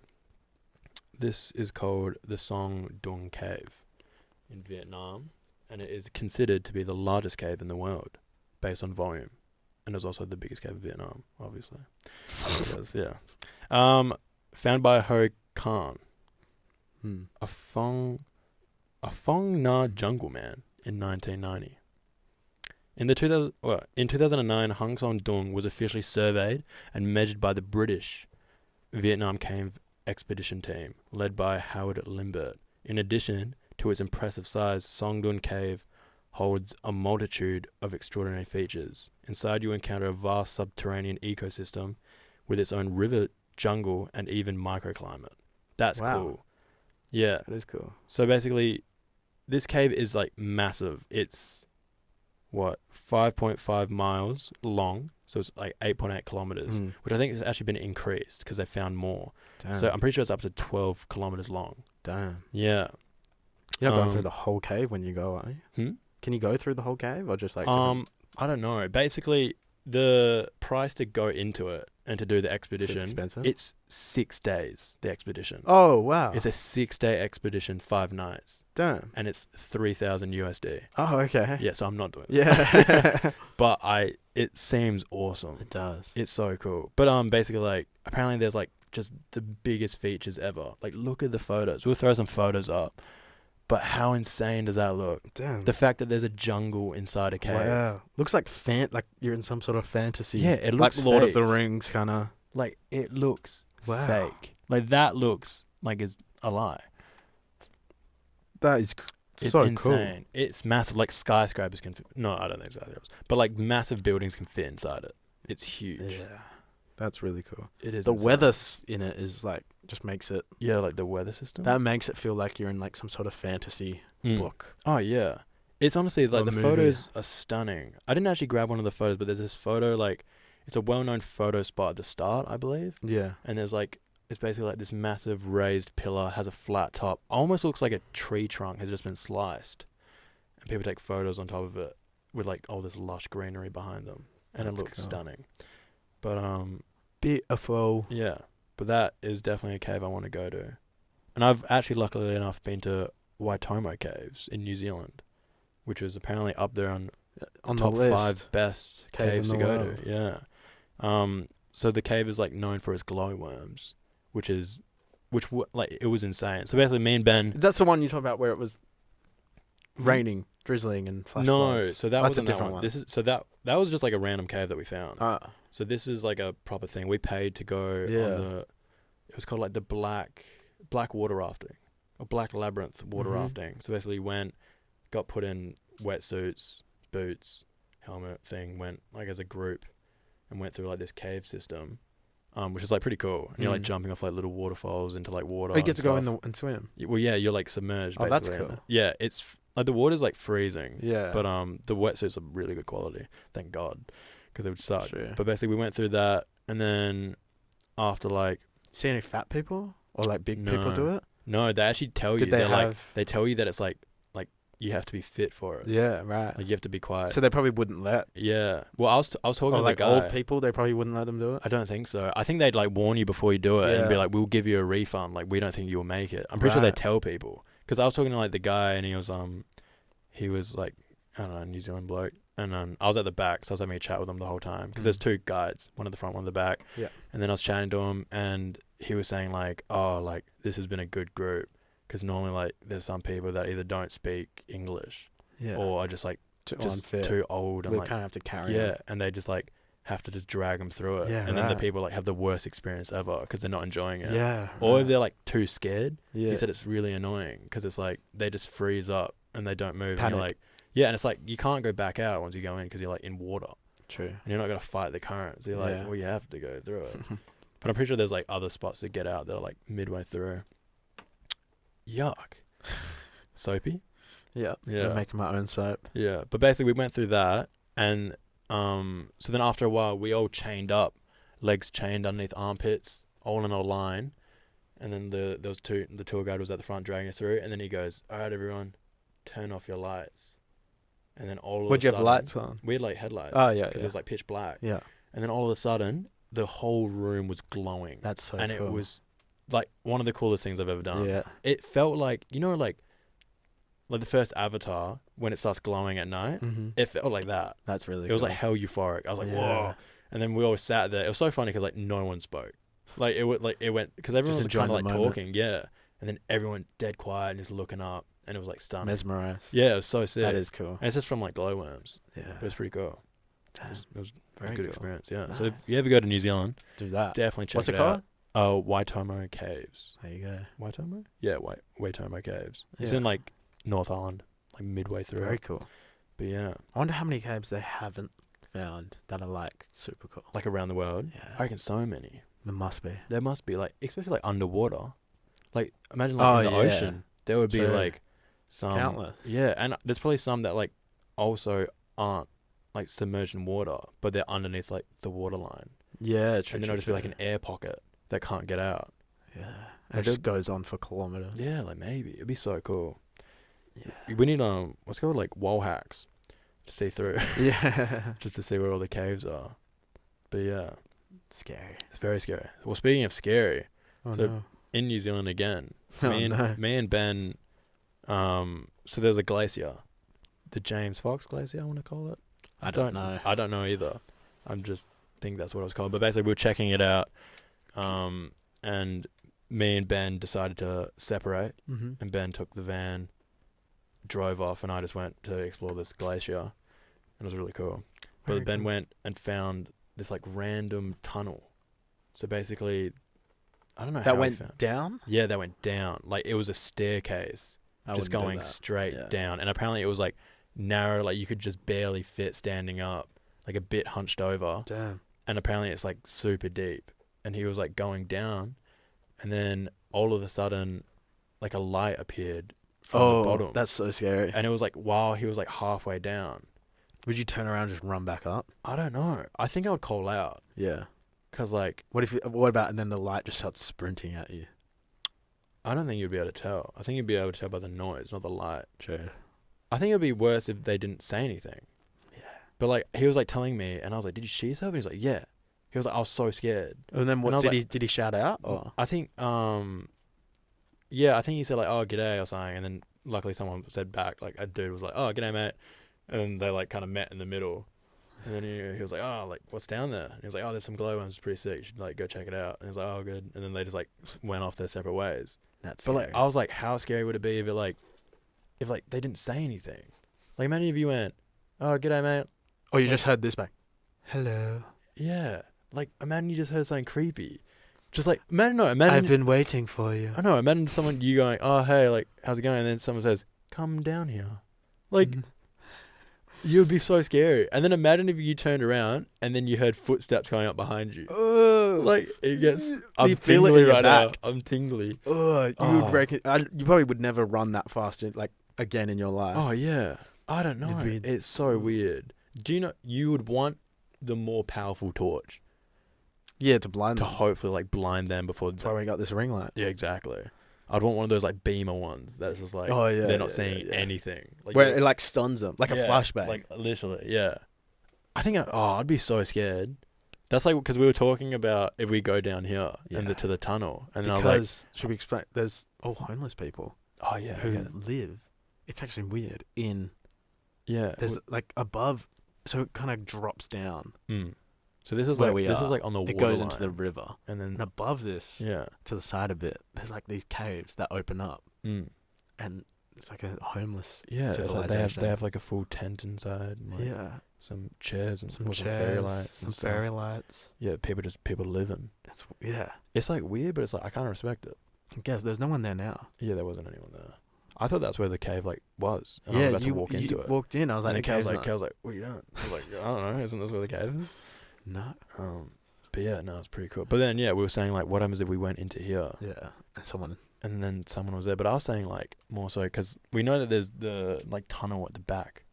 this is called the Song Dung Cave in Vietnam, and it is considered to be the largest cave in the world based on volume, and it's also the biggest cave in Vietnam, obviously. Because, yeah. Found by Ho Khan, a Phong Na jungle man in 1990. In 2009, Hang Son Dung was officially surveyed and measured by the British Vietnam Cave Expedition Team, led by Howard Limbert. In addition to its impressive size, Song Dung Cave holds a multitude of extraordinary features. Inside, you encounter a vast subterranean ecosystem with its own river, jungle, and even microclimate. That's cool. Yeah. That is cool. So basically, this cave is like massive. It's 5.5 miles long, so it's like 8.8 kilometers, which I think has actually been increased because they found more. Damn. So I'm pretty sure it's up to 12 kilometers long. Damn. Yeah. You're not going through the whole cave when you go, are you? Can you go through the whole cave, or just like? I don't know. Basically, the price to go into it and to do the Is it expedition, expensive? it's 6 days. The expedition. Oh wow! It's a 6-day expedition, 5 nights, Damn. and it's 3,000 USD. Oh okay. Yeah, so I'm not doing it. Yeah. But it seems awesome. It does. It's so cool. But basically, like, apparently there's like just the biggest features ever. Like, look at the photos. We'll throw some photos up. But how insane does that look? Damn. The fact that there's a jungle inside a cave. Wow. Looks like like you're in some sort of fantasy. Yeah, it looks like Lord of fake. the Rings kind of. Like, it looks Wow. fake. Like, that looks like it's a lie. That is It's so insane. It's massive. Like, skyscrapers can fit. No, I don't think skyscrapers. But, like, massive buildings can fit inside it. It's huge. cool. Yeah. That's really cool. It is The insane. weather in it is like just makes it. Yeah, like the weather system. That makes it feel like you're in like some sort of fantasy book. Oh, yeah. It's honestly, like, Or the movie. photos are stunning. I didn't actually grab one of the photos, but there's this photo, like, it's a well-known photo spot at the start, I believe. Yeah. And there's like, it's basically like this massive raised pillar, has a flat top, almost looks like a tree trunk has just been sliced, and people take photos on top of it with like all this lush greenery behind them, and That's it looks cool. stunning. But Beautiful. yeah, but that is definitely a cave I want to go to, and I've actually, luckily enough, been to Waitomo Caves in New Zealand, which was apparently up there on On top the list. 5 best caves in to the go world. to. Yeah. So the cave is like known for its glowworms, which like it was insane. So basically, me and Ben. That's the one you talk about where it was raining, drizzling, and flash No, floods. so that That's wasn't a different that one. This is that was just like a random cave that we found. So this is like a proper thing. We paid to go Yeah. on it was called like the black water rafting, or black labyrinth water Mhm. rafting. So basically got put in wetsuits, boots, helmet thing, went like as a group and went through like this cave system, which is like pretty cool. And you're like jumping off like little waterfalls into like water. Oh, you get to go stuff. and swim. Well, yeah, you're like submerged. Oh, that's basically. cool. Yeah, it's like the water's like freezing. Yeah. But the wetsuits are really good quality. Thank God, because it would suck. Sure. But basically, we went through that, and then after like See any fat people or like big people do it? no, they actually tell Did you. they They're have? like they tell you that it's like you have to be fit for it. Yeah, right. Like you have to be quiet. So they probably wouldn't let. Yeah. Well, I was talking Or to like the guy. old people, they probably wouldn't let them do it. I don't think so. I think they'd like warn you before you do it and be Yeah. like, "We'll give you a refund. Like, we don't think you'll make it." I'm pretty sure they Right. tell people, because I was talking to like the guy and he was like, I don't know, New Zealand bloke, and I was at the back, so I was having a chat with him the whole time because there's 2 guides, one at the front, one at the back. Yeah. And then I was chatting to him and he was saying like, "Oh, like this has been a good group, because normally like there's some people that either don't speak English Yeah. or are just like too just unfit. too old and We like kind of have to carry yeah, them. and they just like have to just drag them through it. Yeah, and then the right. people like have the worst experience ever because they're not enjoying it. Yeah. Or if right. they're like too scared. Yeah. He said it's really annoying because it's like they just freeze up and they don't move. Panic. And you're like, yeah, and it's like you can't go back out once you go in because you're like in water True. and you're not gonna fight the current. So you're like, Yeah. well, you have to go through it. But I'm pretty sure there's like other spots to get out that are like midway through. Yuck. Soapy. Yeah. Yeah. I'm making my own soap. Yeah, but basically we went through that, and so then after a while we all chained up, legs chained underneath armpits, all in a line, and then the tour guide was at the front dragging us through, and then he goes, "All right, everyone, turn off your lights," and then all of Would a you have sudden, lights on? we had like headlights. Oh, yeah, because yeah. it was like pitch black, Yeah. and then all of a sudden the whole room was glowing, That's so and cool. it was like one of the coolest things I've ever done. Yeah. It felt like like the first Avatar when it starts glowing at night. Mm-hmm. It felt like that. That's really It was cool. like hell euphoric. I was like, Yeah. whoa. And then we all sat there. It was so funny because like no one spoke. Like it went because everyone Just was kind of enjoying like the moment. talking, yeah. And then everyone dead quiet and just looking up, and it was like stunning. Mesmerized. Yeah, it was so sick. That is cool. And it's just from like glowworms. Yeah. But it was pretty cool. Damn. It was a Very good cool. experience. Yeah. So if Nice. you ever go to New Zealand, Do that. definitely check What's it out. called? Waitomo Caves. There you go. Waitomo? Yeah, Waitomo Caves. It's Yeah. in like North Island, like midway through. Very cool. But yeah, I wonder how many caves they haven't found that are like super cool. like around the world. Yeah. I reckon so many. There must be. There must be, like, especially like underwater. Like imagine like in the Oh, yeah. ocean, there would be True. like some Countless. Yeah, and there's probably some that like also aren't like submerged in water, but they're underneath like the waterline, Yeah, true. and then it'll just be like an air pocket that can't get out. Yeah. And Like it just goes on for kilometers. Yeah, like maybe it'd be so cool. Yeah. We need what's called like wall hacks to see through, Yeah. just to see where all the caves are. But yeah, Scary. it's very scary. Well, speaking of scary, Oh, So- no. in New Zealand again, Oh, me no. and Ben, so there's a glacier, the James Fox Glacier, I want to call it. I don't know. I don't know either. I'm just think that's what it was called. But basically, we were checking it out, and me and Ben decided to separate. Mm-hmm. And Ben took the van, drove off, and I just went to explore this glacier, and it was really cool. But Ben went and found this like random tunnel. So basically, I don't know how That he went found. down? Yeah, that went down. Like it was a staircase, I just wouldn't do going that. straight Yeah. down. And apparently, it was like narrow. Like you could just barely fit standing up, like a bit hunched over. Damn. And apparently, it's like super deep. And he was like going down, and then all of a sudden, like a light appeared from the bottom. That's so scary. And it was like while he was like halfway down, Would you turn around and just run back up? I don't know. I think I would call out. Yeah. Because, like... What about, and then the light just starts sprinting at you? I don't think you'd be able to tell. I think you'd be able to tell by the noise, not the light. True. I think it would be worse if they didn't say anything. Yeah. But, like, he was, like, telling me, and I was like, did you shit yourself? And he's like, yeah. He was like, I was so scared. And then what, and did he shout out? Or? I think, yeah, I think he said, like, oh, g'day or something. And then luckily someone said back, like, a dude was like, oh, g'day, mate. And then they, like, kind of met in the middle. And then he was like, oh, like, what's down there? And he was like, oh, there's some glowworms. It's pretty sick. You should, like, go check it out. And he was like, oh, good. And then they just, like, went off their separate ways. That's But, scary. like, I was like, how scary would it be if they didn't say anything? Like, imagine if you went, oh, g'day, mate. Or you just heard this back. Hello. Yeah. Like, imagine you just heard something creepy. Just, like, imagine... I've been waiting for you. I know, imagine someone, you going, oh, hey, like, how's it going? And then someone says, come down here. Like... You would be so scary. And then imagine if you turned around and then you heard footsteps going up behind you. Like, it gets... I'm you feel it tingly in your right now. back. I'm tingly. You would reckon... you probably would never run that fast, like, again in your life. Oh, yeah. I don't know. It's so weird. Do you know... You would want the more powerful torch. Yeah, to blind them. To hopefully, like, blind them before... That's why we got this ring light. Yeah, exactly. I'd want one of those, like, beamer ones that's just like... Oh, yeah. They're not seeing anything. Like, where it, like, stuns them. Like a flashbang. Like, literally, yeah. I think... I'd be so scared. That's like... Because we were talking about if we go down here and to the tunnel. And then I was like... Should we explain... There's all homeless people. Oh, yeah. Who live... It's actually weird. Yeah. There's, like, above... So it kind of drops down. So this is where like... This is like on the water It goes line. into the river. And then... And above this... Yeah. To the side a bit, there's, like, these caves that open up. And it's like a homeless civilization. Like they have like a full tent inside. And like some chairs and some fairy lights. Some fairy lights. Yeah, people living. It's like weird, but it's like I kind of respect it. I guess there's no one there now. Yeah, there wasn't anyone there. I thought that's where the cave like was. And I was about to walk into it. Walked in. I was like, Cale's like, what are you doing? I was like, I don't know. Isn't this where the cave is? No. But yeah, no, it's pretty cool. But then we were saying like, what happens if we went into here? Yeah, and then someone was there. But I was saying like more so because we know that there's the like tunnel at the back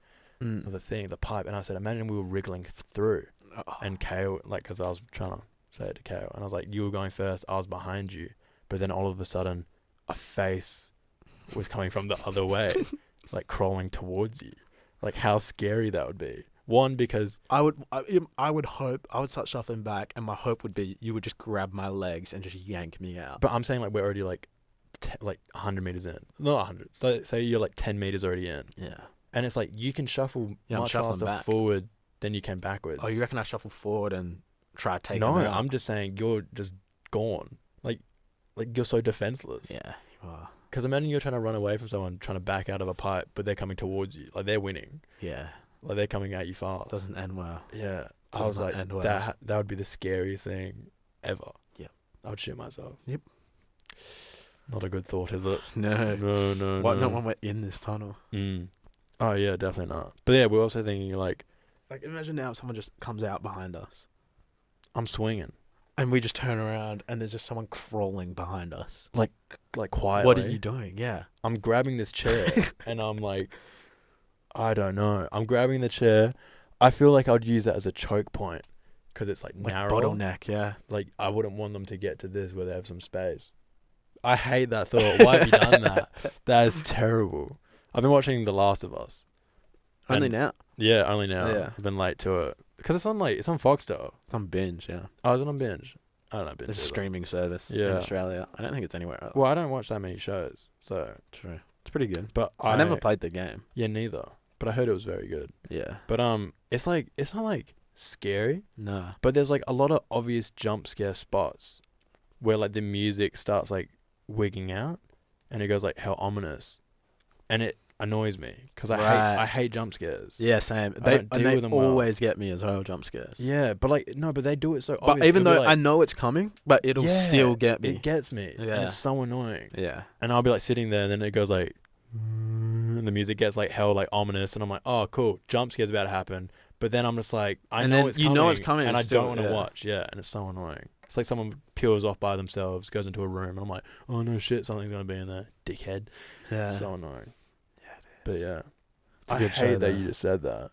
of the thing, the pipe. And I said, imagine we were wriggling through, and Cale, like, because I was trying to say it to Cale, and I was like, you were going first, I was behind you, but then all of a sudden, a face was coming from the other way, like crawling towards you. Like how scary that would be. One, because I would hope I would start shuffling back, and my hope would be you would just grab my legs and just yank me out. But I'm saying like we're already like 100 meters in, not 100. So say you're like 10 meters already in. Yeah. And it's like you can shuffle much faster forward than you can backwards. Oh, you reckon I shuffle forward and try to take? No, him out? I'm just saying you're just gone. Like you're so defenseless. Yeah. Because imagine you're trying to run away from someone trying to back out of a pipe, but they're coming towards you. Like they're winning. Yeah. Like they're coming at you fast. Doesn't end well. Yeah. I was like, that would be the scariest thing ever. Yeah. I would shit myself. Yep. Not a good thought, is it? No. No. Not when we're in this tunnel. Oh yeah, definitely not. But yeah, we're also thinking like imagine now if someone just comes out behind us. I'm swinging. And we just turn around and there's just someone crawling behind us. Like quietly. What are you doing? Yeah. I'm grabbing this chair and I'm like, I don't know. I'm grabbing the chair. I feel like I'd use that as a choke point because it's like narrow. Bottleneck, yeah. Like I wouldn't want them to get to this where they have some space. I hate that thought. Why have you done that? That is terrible. I've been watching The Last of Us. Only now? Yeah, only now. Yeah. I've been late to it. Because it's on Foxtel. It's on Binge, yeah. Oh, is it on Binge? I don't know Binge. It's a streaming service in Australia. I don't think it's anywhere else. Well, I don't watch that many shows, so... True. It's pretty good. But I never played the game. Yeah, neither. But I heard it was very good. Yeah. But it's not like scary. No. But there's like a lot of obvious jump scare spots where like the music starts like wigging out and it goes like how ominous. And it annoys me because I hate jump scares. Yeah, same. They always get me as well, jump scares. Yeah, but like no, but they do it so obvious. But even though I know it's coming, but it'll still get me. It gets me. Yeah. And it's so annoying. Yeah. And I'll be like sitting there and then it goes like and the music gets like hell like ominous and I'm like, oh cool, jump scare's about to happen. But then I'm just like I know it's coming and I don't want to watch. Yeah, and it's so annoying. It's like someone peels off by themselves, goes into a room and I'm like, oh no shit, something's gonna be in there. Dickhead. Yeah. So annoying. But yeah, it's a good show, that you just said that.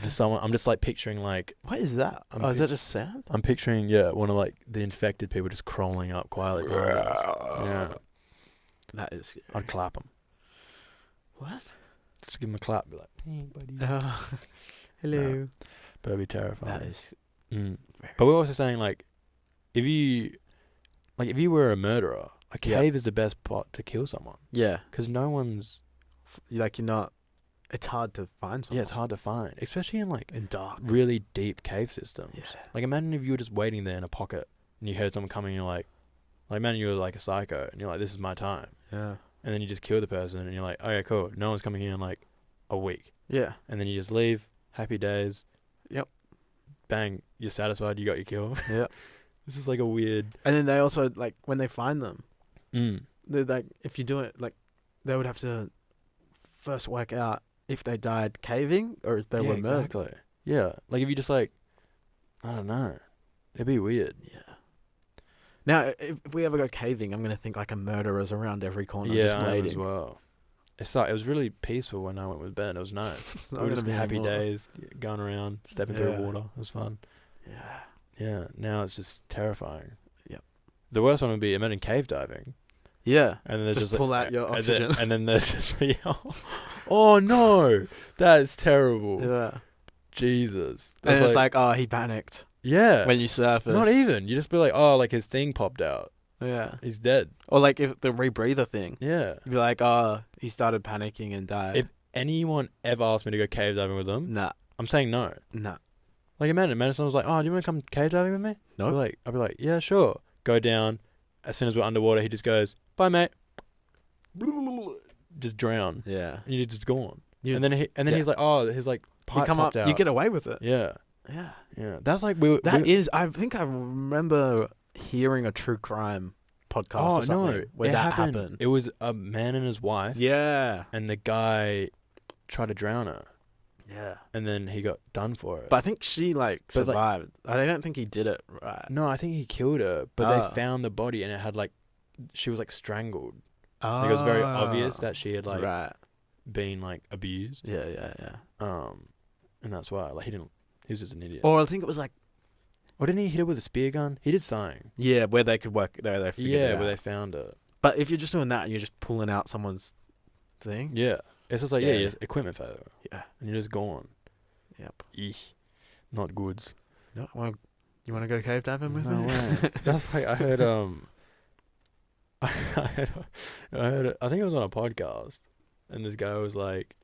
Just someone. I'm just like picturing like. What is that? Is that just sound? I'm picturing one of like the infected people just crawling up quietly. Yeah. That is scary. I'd clap them. What? Just give them a clap. Be like, hey, buddy. Hello. No. But it'd be terrifying. That is. But we're also saying like, if you were a murderer, a cave is the best spot to kill someone. Yeah. Because no one's. Like you're not. It's hard to find someone. Yeah, it's hard to find, especially in like in dark, really deep cave systems. Yeah. Like imagine if you were just waiting there in a pocket and you heard someone coming and you're like imagine you were like a psycho and you're like, this is my time. Yeah. And then you just kill the person and you're like, okay, cool. No one's coming here in like a week. Yeah. And then you just leave. Happy days. Yep. Bang. You're satisfied. You got your kill. Yeah. This is like a weird. And then they also like when they find them, they're like if you do it like they would have to first work out if they died caving or if they were murdered. Exactly. Yeah. Like if you just like, I don't know, it'd be weird. Yeah. Now, if we ever go caving, I'm gonna think like a murderer's around every corner, Yeah, just waiting. as well. It was really peaceful when I went with Ben. It was nice. We were just happy days, going around, stepping through water. It was fun. Yeah. Yeah. Now it's just terrifying. Yep. The worst one would be imagine cave diving. Yeah. And then there's just pull out your oxygen. And then there's just oh no, that's terrible. Yeah. Jesus. That's and it's like, oh, he panicked. Yeah. When you surface. Not even. You just be like, oh, like his thing popped out. Yeah. He's dead. Or like if the rebreather thing. Yeah. You'd be like, oh, he started panicking and died. If anyone ever asked me to go cave diving with them, nah. I'm saying no. Nah. Like imagine someone was like, oh, do you want to come cave diving with me? No. I'd be like, yeah, sure. Go down. As soon as we're underwater, he just goes, bye, mate. Just drown. Yeah. And you're just gone. And then he's like, oh, his like pipe popped out. You get away with it. Yeah. Yeah. Yeah. That's like I think I remember hearing a true crime podcast or something where that happened. It was a man and his wife. Yeah. And the guy tried to drown her. Yeah. And then he got done for it. But I think she survived. I don't think he did it right. No, I think he killed her. But they found the body and it had like, she was like strangled. Like, it was very obvious that she had like been like abused. Yeah, yeah, yeah. And that's why like he was just an idiot. Or I think it was like, or didn't he hit her with a spear gun? He did something. Yeah, where they could work. They figured it out. Where they found her. But if you're just doing that and you're just pulling out someone's thing, yeah, it's just like you're just equipment failure. Yeah, and you're just gone. Yep. Eesh. Not goods. No, you want to go cave diving with me? No way. That's like I heard. I think it was on a podcast, and this guy was like,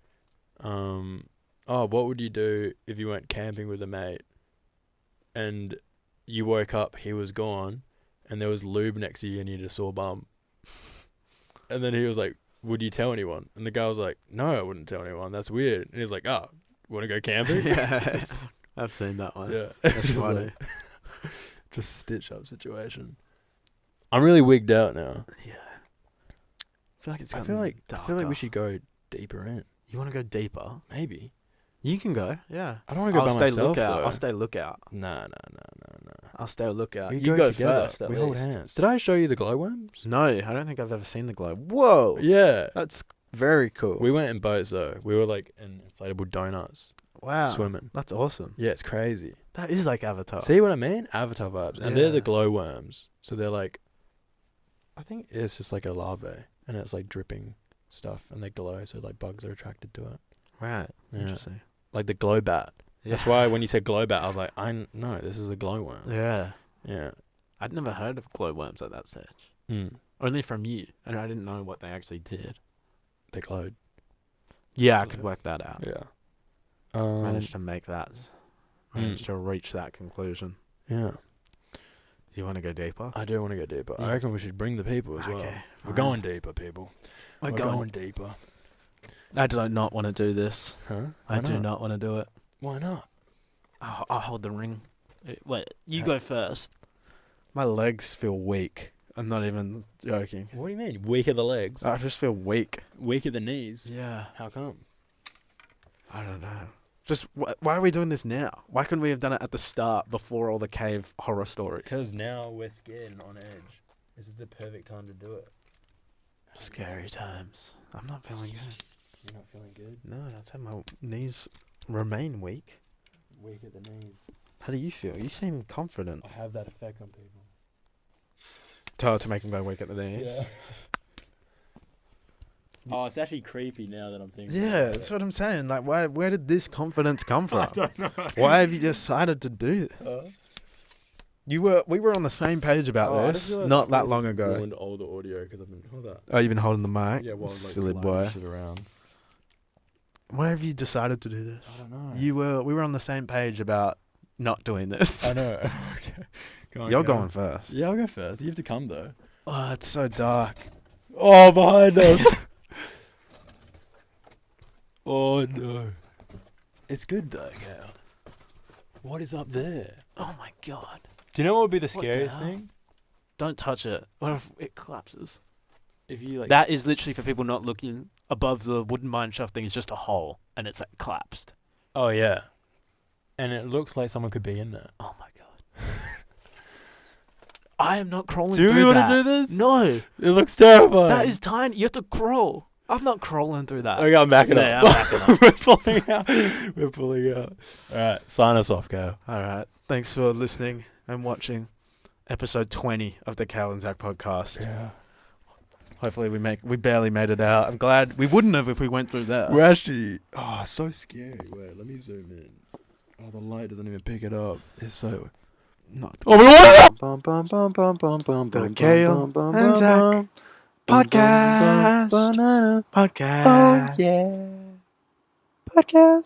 "Oh, what would you do if you went camping with a mate, and you woke up, he was gone, and there was lube next to you, and you had a sore bum?" And then he was like, "Would you tell anyone?" And the guy was like, "No, I wouldn't tell anyone. That's weird." And he's like, "Oh, want to go camping?" Yeah, I've seen that one. Yeah, that's funny. Just stitch up situation. I'm really wigged out now. Yeah. I feel like we should go deeper in. You want to go deeper? Maybe. You can go. Yeah. I don't want to go by myself. I'll stay lookout. No. I'll stay lookout. You go together. First. At we least. hold hands. Did I show you the glowworms? No, I don't think I've ever seen the glow. Whoa. Yeah. That's very cool. We went in boats though. We were like in inflatable donuts. Wow. Swimming. That's awesome. Yeah, it's crazy. That is like Avatar. See what I mean? Avatar vibes. And they're the glowworms. So they're like, I think it's just like a larvae, and it's like dripping stuff, and they glow, so like bugs are attracted to it. Right. Yeah. Interesting. Like the glow bat. Yeah. That's why when you said glow bat, I was like, no, this is a glowworm. Yeah. Yeah. I'd never heard of glowworms at that stage. Only from you, and I didn't know what they actually did. They glowed. Yeah, I could work that out. Yeah. Managed to make that. Managed to reach that conclusion. Yeah. Do you want to go deeper? I do want to go deeper. Yeah. I reckon we should bring the people as well. We're going deeper, people. We're going deeper. I do not want to do this. Huh? I do not want to do it. Why not? I'll hold the ring. Wait, you go first. My legs feel weak. I'm not even joking. What do you mean? Weak at the legs? I just feel weak. Weak at the knees? Yeah. How come? I don't know. Just why are we doing this now? Why couldn't we have done it at the start before all the cave horror stories? Because now we're scared and on edge. This is the perfect time to do it. Scary times. I'm not feeling good. You're not feeling good? No, I've had my knees Remain weak? Weak at the knees. How do you feel? You seem confident. I have that effect on people. To make them go weak at the knees? Yeah. Oh, it's actually creepy now that I'm thinking. Yeah, that's what I'm saying. Like, where did this confidence come from? I don't know. Why have you decided to do this? We were on the same page about this not that long ago. Ruined all the audio because I've been hold that. Oh, you've been holding the mic? Yeah, well, like silly boy. Shit around. Why have you decided to do this? I don't know. We were on the same page about not doing this. I know. Okay. You're going first. Yeah, I'll go first. You have to come though. Oh, it's so dark. Oh, behind us. Oh no. It's good though, Cale. What is up there? Oh my god. Do you know what would be the What the scariest hell? thing? Don't touch it. What if it collapses? If you like That is literally, for people not looking, above the wooden mine shaft thing is just a hole, and it's like collapsed. Oh yeah. And it looks like someone could be in there. Oh my god. I am not crawling Do through you that. want to do this? No. It looks terrifying. That is tiny. You have to crawl. I'm not crawling through that. Okay, I'm backing Yeah, up. I'm backing up. We're pulling out. We're pulling out. Alright, sign us off, Cale. All right. Thanks for listening and watching episode 20 of the Cale Zack podcast. Yeah. Hopefully we barely made it out. I'm glad we wouldn't have if we went through that. We're actually so scary. Wait, let me zoom in. Oh, the light doesn't even pick it up. It's so Not Oh, we want the Cale and Zack podcast. Oh yeah. Podcast.